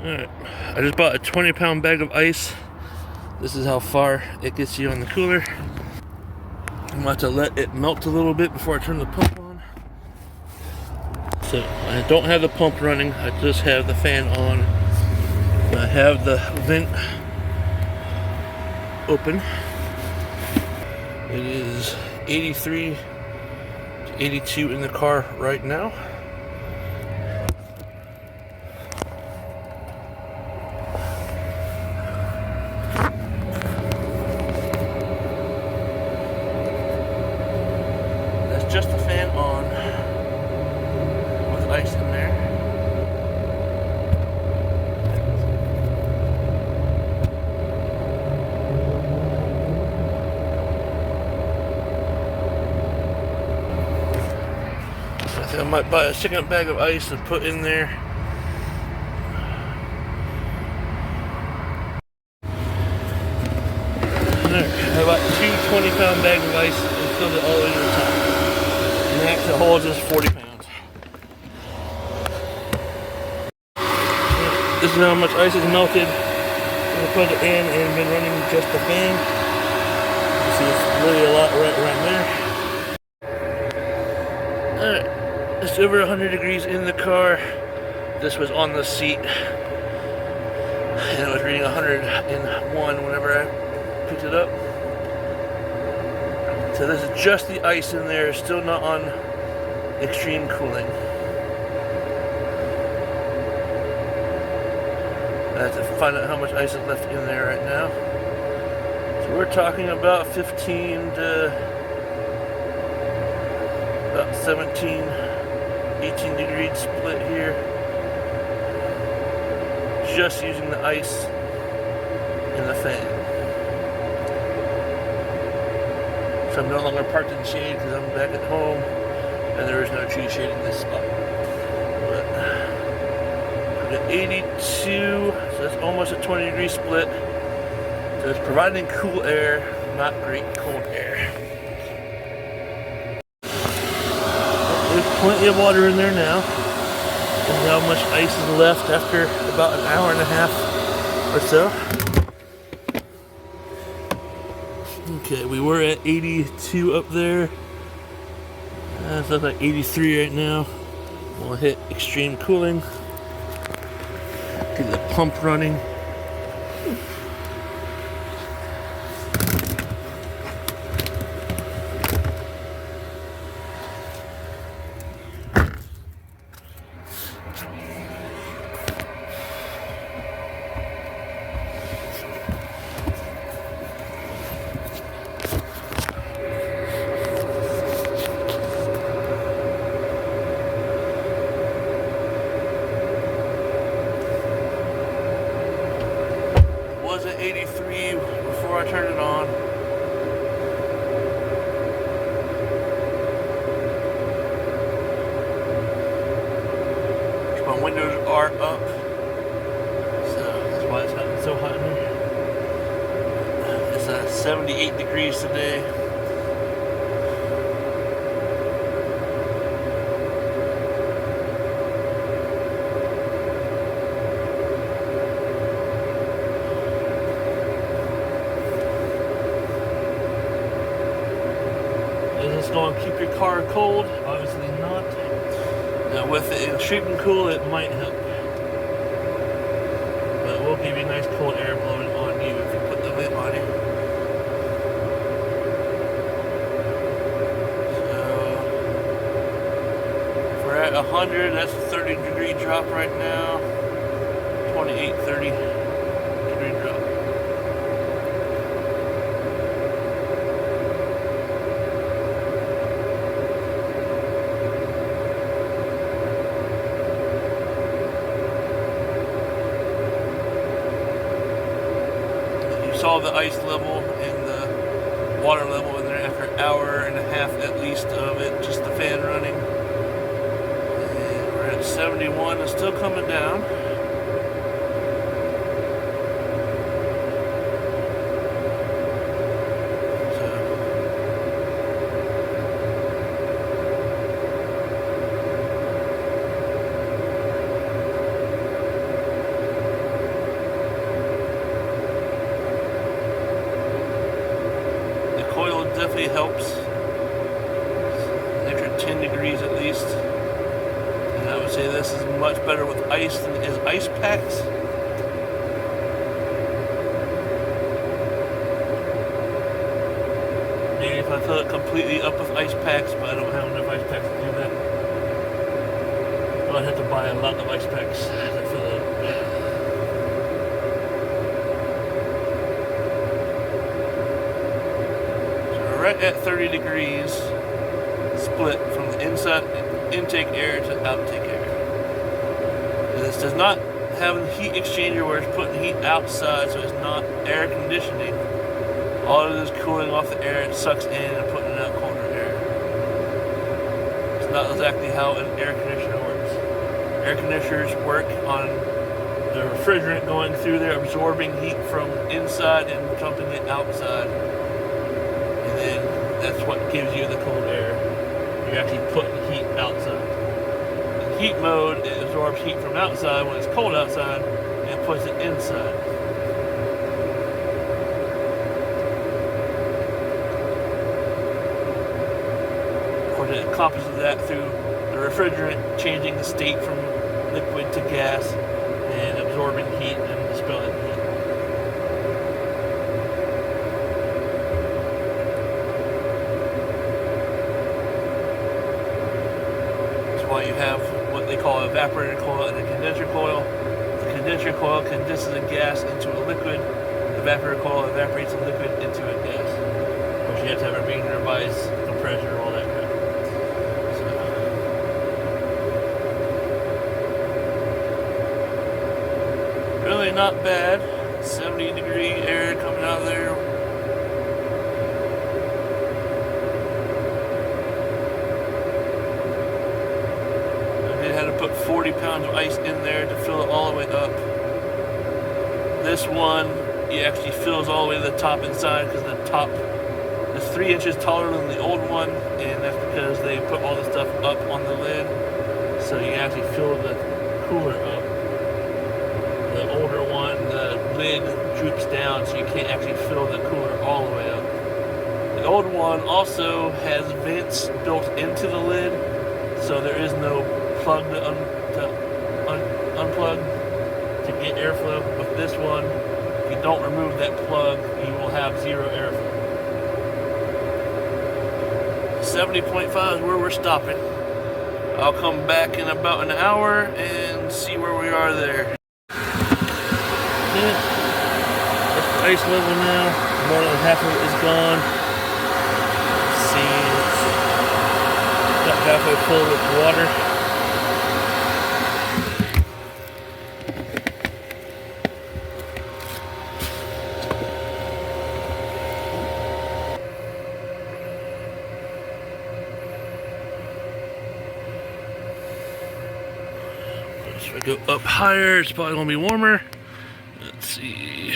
Alright, I just bought a 20-pound bag of ice. This is how far it gets you on the cooler. I'm about to let it melt a little bit before I turn the pump on. So I don't have the pump running, I just have the fan on. I have the vent open. It is 83 to 82 in the car right now. That's just the fan on with ice in there. I think I might buy a second bag of ice and put in there. There, I bought two 20-pound bags of ice and filled it all the way to the top. Max it holds is 40 pounds. This is how much ice is melted. I'm gonna put it in and been running just the fan. You see it's really a lot right around there. Alright. It's over 100 degrees in the car. This was on the seat. And it was reading 101 whenever I picked it up. So this is just the ice in there, still not on extreme cooling. I have to find out how much ice is left in there right now. So we're talking about 15 to about 17. 18 degree split here, just using the ice in the fan. So I'm no longer parked in shade because I'm back at home and there is no tree shade in this spot. But I'm at 82, so that's almost a 20 degree split. So it's providing cool air, not great cold air. There's plenty of water in there now. And how much ice is left after about an hour and a half or so. Okay, we were at 82 up there. So it's like 83 right now. We'll hit extreme cooling. Get the pump running. Was at 83 before I turned it on. My windows are up, so that's why it's so hot in here. It's 78 degrees today. Is this going to keep your car cold? Obviously not. Now with it extreme cool, it might help. But it will give you nice cold air blowing on you if you put the lid on it. So if we're at 100, that's a 30 degree drop right now. 28, 30 degree drop. Saw the ice level and the water level in there after an hour and a half at least of it, just the fan running. And we're at 71, it's still coming down. definitely helps. An extra 10 degrees at least. And I would say this is much better with ice than it is ice packs. Maybe if I fill it completely up with ice packs, but I don't have enough ice packs to do that. I'd have to buy a lot of ice packs to fill it up. So we're right at 30 degrees split from the inside intake air to outtake air. This does not have a heat exchanger where it's putting heat outside, so it's not air conditioning. All it is cooling off the air, it sucks in and putting out colder air. It's not exactly how an air conditioner works. Air conditioners work on the refrigerant going through there, absorbing heat from inside and dumping it outside. And then that's what gives you the cold air. You're actually putting heat outside. In heat mode, it absorbs heat from outside when it's cold outside and puts it inside. Of course, it accomplishes that through the refrigerant changing the state from liquid to gas and absorbing heat and expelling heat. That's why you have what they call an evaporator coil and a condenser coil. The condenser coil condenses a gas into a liquid. The evaporator coil evaporates the liquid into a gas. Of course, you have to have a main turbines, compressor, all that crap. Really not bad. 70 degree air coming out of there. I did have to put 40 pounds of ice in there to fill it all the way up. This one, it actually fills all the way to the top inside because the top is 3 inches taller than the old one, and that's because they put all the stuff up on the lid, so you actually fill the cooler up. The older one, the lid droops down, so you can't actually fill the cooler all the way up. The old one also has vents built into the lid, so there is no plug to unplug to get airflow. With this one, if you don't remove that plug, you will have zero airflow. 70.5 is where we're stopping. I'll come back in about an hour and see where we are there. That's the ice level now. More than half of it is gone. Let's see, it's about halfway full with water. If I go up higher, it's probably going to be warmer. Let's see.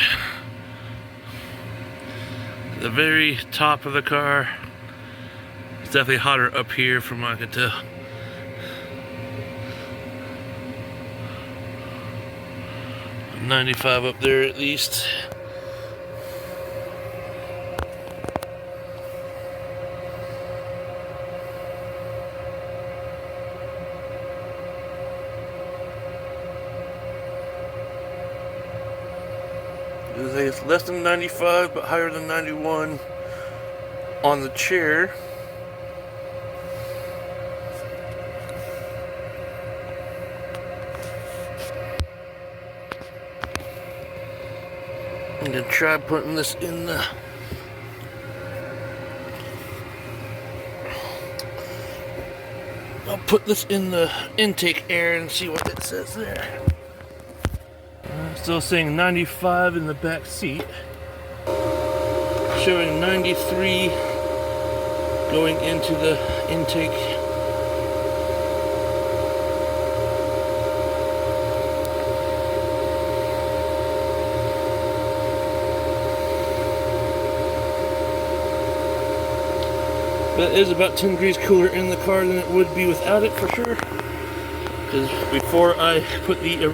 The very top of the car. It's definitely hotter up here from what I can tell. .95 up there at least. It's less than 95 but higher than 91 on the chair. I'm gonna try putting this in the I'll put this in the intake air and see what it says there. Still saying 95 in the back seat. Showing 93 going into the intake. That is about 10 degrees cooler in the car than it would be without it, for sure. Because before I put the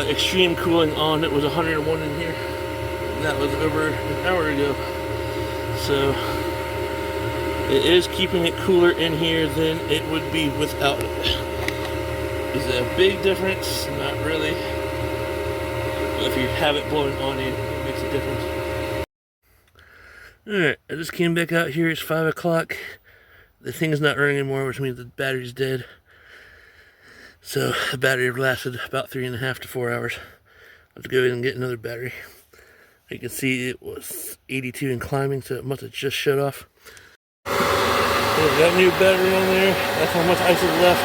extreme cooling on, it was 101 in here. And that was over an hour ago. So it is keeping it cooler in here than it would be without it. Is it a big difference? Not really. But if you have it blowing on you, it makes a difference. Alright, I just came back out here. It's 5 o'clock. The thing's not running anymore, which means the battery's dead. So the battery lasted about 3.5 to 4 hours. I have to go in and get another battery. You can see it was 82 and climbing, so it must have just shut off. So got a new battery on there. That's how much ice is left.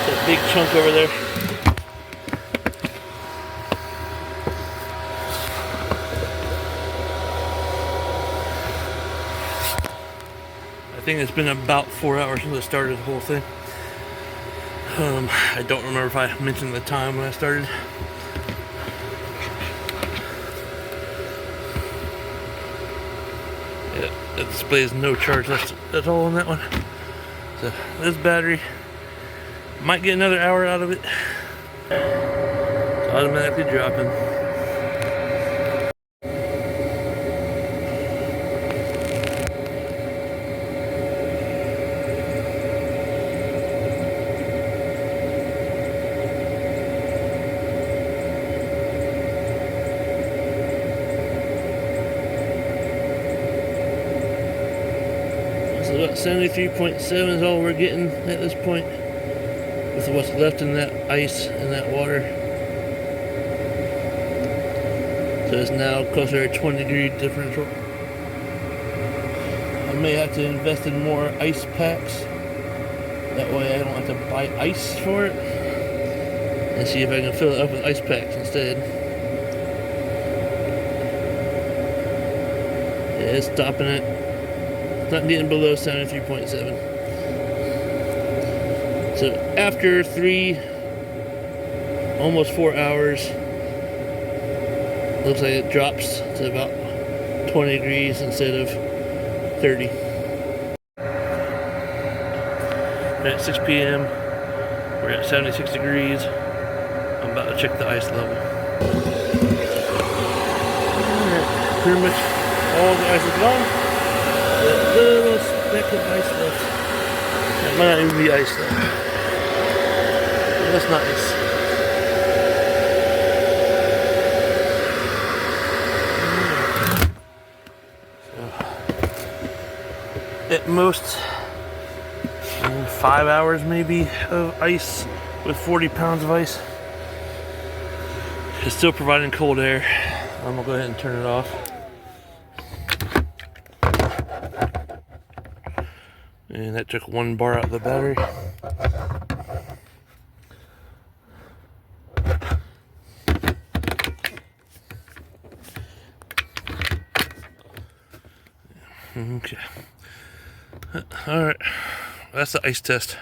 That big chunk over there. I think it's been about 4 hours since I started the whole thing. I don't remember if I mentioned the time when I started. Yeah, it displays no charge left at all on that one. So this battery might get another hour out of it. It's automatically dropping. So about 73.7 is all we're getting at this point, with what's left in that ice and that water. So it's now closer to 20-degree differential. I may have to invest in more ice packs. That way I don't have to buy ice for it. And see if I can fill it up with ice packs instead. Yeah, it's stopping it. Not getting below 73.7. So after 3, almost 4 hours, looks like it drops to about 20 degrees instead of 30. At 6 p.m. we're at 76 degrees. I'm about to check the ice level. Alright, pretty much all the ice is gone. A little speck of ice left. That might not even be ice though. That's nice. So, at most 5 hours maybe of ice with 40 pounds of ice. It's still providing cold air. I'm gonna go ahead and turn it off. And that took 1 bar out of the battery. Okay. Alright. That's the ice test.